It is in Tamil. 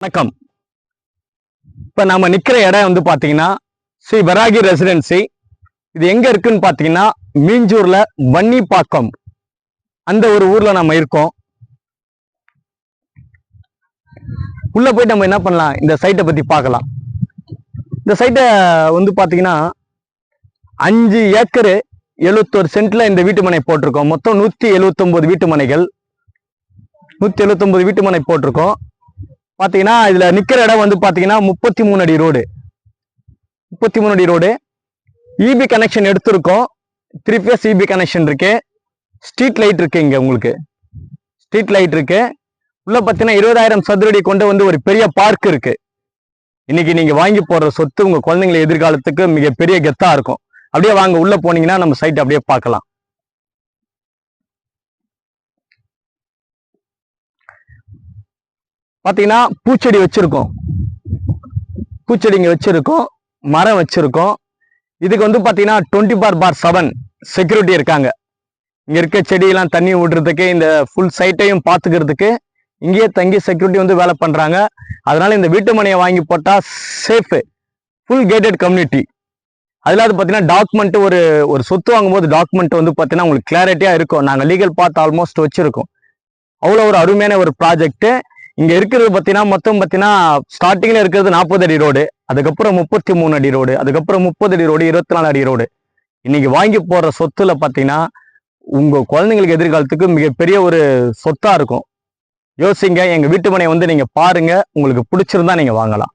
வணக்கம். இப்ப நாம நிக்கிற இடம் வந்து பாத்தீங்கன்னா ஸ்ரீ வராகி ரெசிடென்சி. இது எங்க இருக்குன்னு பாத்தீங்கன்னா மீஞ்சூர்ல வன்னிப்பாக்கம் அந்த ஒரு ஊர்ல நம்ம இருக்கோம். உள்ள போயிட்டு நம்ம என்ன பண்ணலாம், இந்த சைட்டை பத்தி பார்க்கலாம். இந்த சைட்டை வந்து பாத்தீங்கன்னா 5 ஏக்கரு 71 சென்ட்ல இந்த வீட்டு மனை போட்டிருக்கோம். மொத்தம் 179 வீட்டு மனைகள், 179 வீட்டு மனை போட்டிருக்கோம். பாத்தீங்கன்னா இதுல நிக்கிற இடம் வந்து பாத்தீங்கன்னா 33 அடி ரோடு, 33 அடி ரோடு. இபி கனெக்ஷன் எடுத்திருக்கோம். 3 ஃபேஸ் இபி கனெக்ஷன் இருக்கு. ஸ்ட்ரீட் லைட் இருக்கு. இங்க உங்களுக்கு ஸ்ட்ரீட் லைட் இருக்கு. உள்ள பாத்தீங்கன்னா 20,000 சதுரடி கொண்டு வந்து ஒரு பெரிய பார்க் இருக்கு. இன்னைக்கு நீங்க வாங்கி போடுற சொத்து உங்க குழந்தைங்களை எதிர்காலத்துக்கு மிகப்பெரிய கெத்தா இருக்கும். அப்படியே வாங்க, உள்ள போனீங்கன்னா நம்ம சைட் அப்படியே பார்க்கலாம். பாத்தீங்கன்னா பூச்செடி வச்சிருக்கோம், பூச்செடிங்க வச்சிருக்கோம், மரம் வச்சிருக்கோம். இதுக்கு வந்து பாத்தீங்கன்னா 24/7 செக்யூரிட்டி இருக்காங்க. இங்க இருக்க செடியெல்லாம் தண்ணி விடுறதுக்கு, இந்த ஃபுல் சைட்டையும் பாத்துக்கிறதுக்கு இங்கேயே தங்கி செக்யூரிட்டி வந்து வேலை பண்றாங்க. அதனால இந்த வீட்டு மனையை வாங்கி போட்டா சேஃப், ஃபுல் கேட்டட் கம்யூனிட்டி. அதுல பாத்தீங்கன்னா டாக்குமெண்ட், ஒரு சொத்து வாங்கும்போது டாக்குமெண்ட் வந்து பாத்தீங்கன்னா உங்களுக்கு கிளாரிட்டியா இருக்கும். நாங்க லீகல் பார்த்து ஆல்மோஸ்ட் வச்சிருக்கோம். அவ்வளவு ஒரு அருமையான ஒரு ப்ராஜெக்ட். இங்க இருக்கிறது பாத்தீங்கன்னா மொத்தம் பாத்தீங்கன்னா ஸ்டார்டிங்ல இருக்கிறது 40 அடி ரோடு, அதுக்கப்புறம் 33 அடி ரோடு, அதுக்கப்புறம் 30 அடி ரோடு, 24 அடி ரோடு. இன்னைக்கு வாங்கி போடுற சொத்துல பாத்தீங்கன்னா உங்க குழந்தைங்களுக்கு எதிர்காலத்துக்கு மிகப்பெரிய ஒரு சொத்தா இருக்கும். யோசிங்க. எங்க வீட்டு மனையை வந்து நீங்க பாருங்க, உங்களுக்கு பிடிச்சிருந்தா நீங்க வாங்கலாம்.